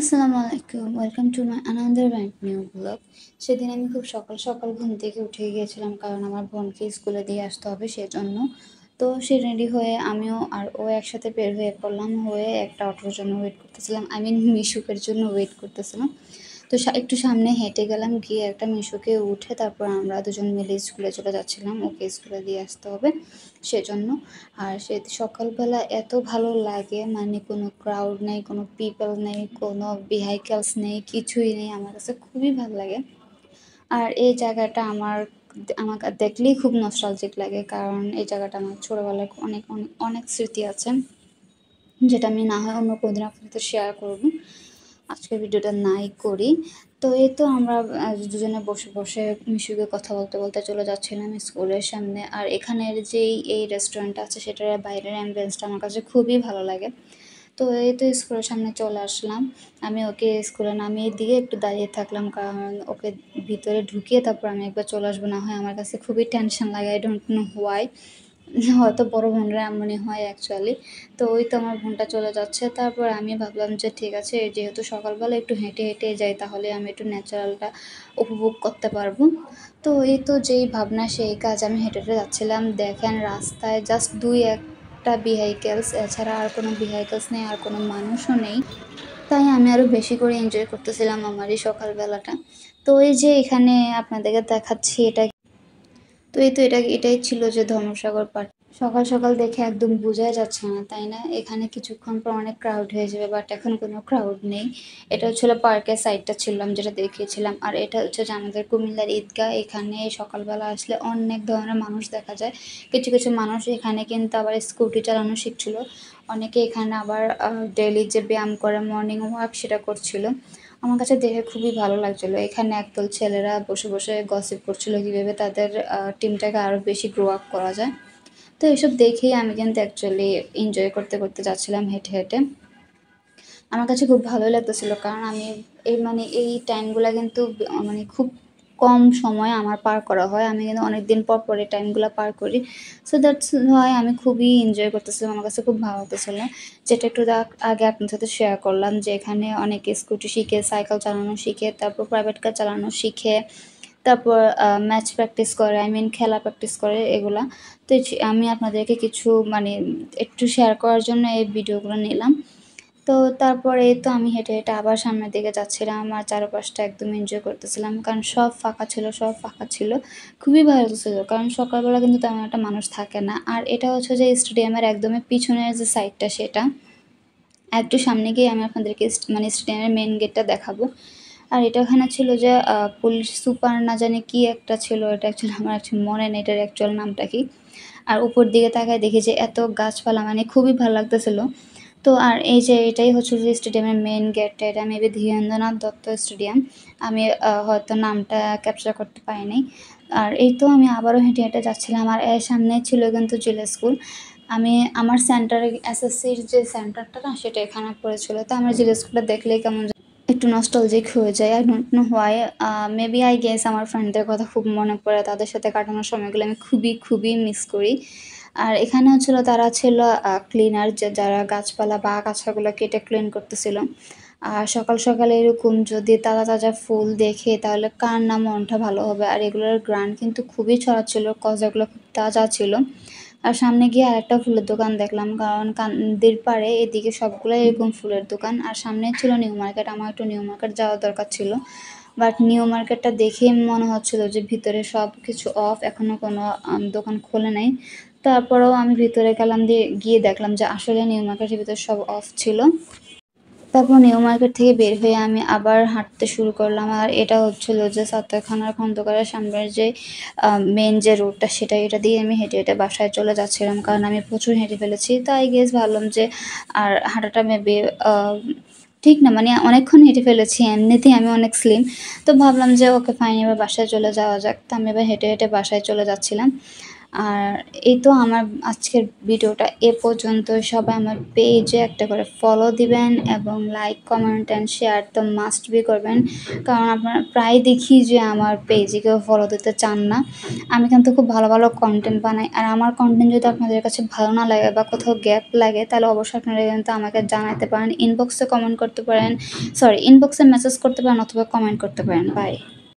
আসসালামু আলাইকুম। Welcome to my another brand new blog. সেদিন আমি খুব সকাল সকাল ঘুম থেকে উঠে গিয়েছিলাম, কারণ আমার বোনকে স্কুলে দিয়ে আসতে হবে সেজন্য। তো সে রেডি হয়ে আমিও আর ও একসাথে বের হয়ে পড়লাম, হয়ে একটা অটোর জন্য ওয়েট করতেছিলাম, আই মিন মিশুকের জন্য ওয়েট করতেছিলাম। তো একটু সামনে হেঁটে গেলাম, গিয়ে একটা মিশুকে উঠে তারপর আমরা দুজন মিলে স্কুলে চলে যাচ্ছিলাম, ওকে স্কুলে দিয়ে আসতে হবে সেজন্য। আর সে সকালবেলা এত ভালো লাগে, মানে কোনো ক্রাউড নেই, কোনো পিপল নেই, কোনো ভেহিকেলস নেই, কিছুই নেই, আমার কাছে খুবই ভালো লাগে। আর এই জায়গাটা আমাকে দেখলেই খুব নস্টালজিক লাগে, কারণ এই জায়গাটা আমার ছোটোবেলায় অনেক অনেক অনেক স্মৃতি আছে, যেটা আমি না হয় অন্য কোনোদিন আপনার সাথে শেয়ার করবো। আজকের ভিডিওটা নাই করি। তো এই তো আমরা দুজনে বসে বসে মিশুকে কথা বলতে বলতে চলে যাচ্ছিলাম স্কুলের সামনে। আর এখানের যেই এই রেস্টুরেন্টটা আছে সেটার বাইরের অ্যাম্বিয়েন্সটা আমার কাছে খুবই ভালো লাগে। তো এই তো স্কুলের সামনে চলে আসলাম। আমি ওকে স্কুলে নামিয়ে দিয়ে একটু দাঁড়িয়ে থাকলাম, কারণ ওকে ভিতরে ঢুকিয়ে তারপর আমি একবার চলে আসবো, না হয় আমার কাছে খুবই টেনশন লাগে, আই ডোন্ট নো হোয়াই। হয়তো বড় বোনরা এমনই হয় অ্যাকচুয়ালি। তো ওই তো আমার বোনটা চলে যাচ্ছে, তারপর আমি ভাবলাম যে ঠিক আছে, যেহেতু সকালবেলা একটু হেঁটে হেঁটে যাই, তাহলে আমি একটু ন্যাচারালটা উপভোগ করতে পারবো। তো এই তো যেই ভাবনা সেই কাজ, আমি হেঁটে হেঁটে যাচ্ছিলাম, দেখেন রাস্তায় জাস্ট দুই একটা ভেহিকেলস, এছাড়া আর কোনো ভেহিকেলস নেই, আর কোনো মানুষও নেই। তাই আমি আরও বেশি করে এনজয় করতেছিলাম আমার এই সকালবেলাটা। তো এই যে এখানে আপনাদেরকে দেখাচ্ছি এটা। তো এই তো এটাই ছিল যে ধর্মসাগর পার্ক। সকাল সকাল দেখে একদম বোঝাই যাচ্ছে না, তাই না? এখানে কিছুক্ষণ পর অনেক ক্রাউড হয়ে যাবে, বাট এখন কোনো ক্রাউড নেই। এটা হচ্ছিল পার্কের সাইডটা ছিলাম, যেটা দেখিয়েছিলাম। আর এটা হচ্ছে যে আমাদের কুমিল্লার ঈদগাহ। এখানে সকালবেলা আসলে অনেক ধরনের মানুষ দেখা যায়। কিছু কিছু মানুষ এখানে কিন্তু আবার স্কুটি চালানো শিখছিল, অনেকে এখানে আবার ডেইলি যে ব্যায়াম করে মর্নিং ওয়াক সেটা করছিল। আমার কাছে দেখে খুবই ভালো লাগছিলো। এখানে একদল ছেলেরা বসে বসে গসিপ করছিল কীভাবে তাদের টিমটাকে আরও বেশি গ্রো আপ করা যায়। তো এসব দেখেই আমি কিন্তু অ্যাকচুয়ালি এনজয় করতে করতে যাচ্ছিলাম হেঁটে হেঁটে। আমার কাছে খুব ভালোই লাগতেছিল, কারণ আমি এই টাইমগুলো কিন্তু মানে খুব কম সময় আমার পার করা হয়। আমি কিন্তু অনেক দিন পর পর এই টাইমগুলো পার করি। সো দ্যাটস হয় আমি খুবই এনজয় করতেছিলাম। আমার কাছে খুব ভালো লাগতেছিল, যেটা একটু আগে আপনার সাথে শেয়ার করলাম, যে এখানে অনেকে স্কুটি শিখে, সাইকেল চালানো শিখে, তারপর প্রাইভেট কার চালানো শিখে, তারপর ম্যাচ প্র্যাকটিস করে, আই মিন খেলা প্র্যাকটিস করে এগুলা। তো আমি আপনাদেরকে কিছু মানে একটু শেয়ার করার জন্য এই ভিডিওগুলো নিলাম। তো তারপরে এই তো আমি হেঁটে হেঁটে আবার সামনের দিকে যাচ্ছিলাম, আর চারপাশটা একদম এনজয় করতেছিলাম, কারণ সব ফাঁকা ছিল, সব ফাঁকা ছিল। খুবই ভালো লাগছিল, কারণ সকালবেলা কিন্তু তেমন একটা মানুষ থাকে না। আর এটা হচ্ছে যে স্টেডিয়ামের একদমই পিছনের যে সাইডটা, সেটা একটু সামনে গিয়ে আমি আপনাদেরকে মানে স্টেডিয়ামের মেইন গেটটা দেখাবো। আর এটা ওখানে ছিল যে পুলিশ সুপার না জানি কি একটা ছিল, এটা অ্যাকচুয়ালি আমার মনে নেই এটার অ্যাকচুয়াল নামটা কি। আর উপর দিকে তাকায় দেখি যে এত গাছপালা, মানে খুবই ভালো লাগতেছিল। তো আর এই যে এটাই হচ্ছে যে স্টেডিয়ামের মেইন গেটটা, এটা মেবি ধীরেন্দ্রনাথ দত্ত স্টেডিয়াম। আমি হয়তো নামটা ক্যাপচার করতে পারিনি। আর এই তো আমি আবারও হেঁটে হেঁটে যাচ্ছিলাম, আর এর সামনে ছিল কিন্তু জিলা স্কুল। আমার সেন্টারে এসএসসির যে সেন্টারটা না, সেটা এখানে পড়েছিল। তো আমার জিলা স্কুলটা দেখলেই কেমন একটু নস্টালজিক হয়ে যায়, I don't know why. Maybe I guess আমার ফ্রেন্ডদের কথা খুব মনে পড়ে, তাদের সাথে কাটানোর সময়গুলো আমি খুবই খুবই মিস করি। আর এখানে হচ্ছিল তারা ছিল ক্লিনার, যারা গাছপালা বা আগাছাগুলো কেটে ক্লিন করতেছিল। আর সকাল সকাল এরকম যদি তাজা তাজা ফুল দেখে, তাহলে কার না মনটা ভালো হবে। আর এগুলোর গ্রান কিন্তু খুবই ছড়াচ্ছিল, কজাগুলো খুব তাজা ছিল। আর সামনে গিয়ে আরেকটা ফুলের দোকান দেখলাম, কারণ কান্দির পাড়ে এদিকে সবগুলোই এরকম ফুলের দোকান। আর সামনে ছিল নিউ মার্কেট, আমার একটু নিউ মার্কেট যাওয়ার দরকার ছিল, বাট নিউ মার্কেটটা দেখেই মনে হচ্ছিল যে ভিতরে সব কিছু অফ, এখনও কোনো দোকান খোলে নাই। তারপরেও আমি ভিতরে গেলাম, গিয়ে দেখলাম যে আসলে নিউ মার্কেটের ভিতরে সব অফ ছিল। তারপর নিউ মার্কেট থেকে বের হয়ে আমি আবার হাঁটতে শুরু করলাম। আর এটা হচ্ছিল যে সাত্তারখানার খন্দকারের সামনের যে মেন যে রোডটা, এটা দিয়ে আমি হেঁটে হেঁটে বাসায় চলে যাচ্ছিলাম, কারণ আমি প্রচুর হেঁটে ফেলেছি। তাই গেস ভাবলাম যে আর হাঁটাটা মেবি ঠিক না, মানে অনেকক্ষণ হেঁটে ফেলেছি, এমনিতেই আমি অনেক স্লিম। তো ভাবলাম যে ওকে ফাইন, এবার বাসায় চলে যাওয়া যাক। তো আমি এবার হেঁটে হেঁটে বাসায় চলে যাচ্ছিলাম। আর এই তো আমার আজকের ভিডিওটা এ পর্যন্তই। সবাই আমার পেজে একটা করে ফলো দিবেন এবং লাইক, কমেন্ট অ্যান্ড শেয়ার তো মাস্ট বি করবেন। কারণ আপনারা প্রায় দেখি যে আমার পেজে কেউ ফলো দিতে চান না। আমি কিন্তু খুব ভালো, ভালো কনটেন্ট বানাই। আর আমার কনটেন্ট যদি আপনাদের কাছে ভালো না লাগে বা কোথাও গ্যাপ লাগে তাহলে অবশ্যই আপনারা কিন্তু আমাকে জানাতে পারেন। ইনবক্সে কমেন্ট করতে পারেন, ইনবক্সে মেসেজ করতে পারেন অথবা কমেন্ট করতে পারেন। বাই।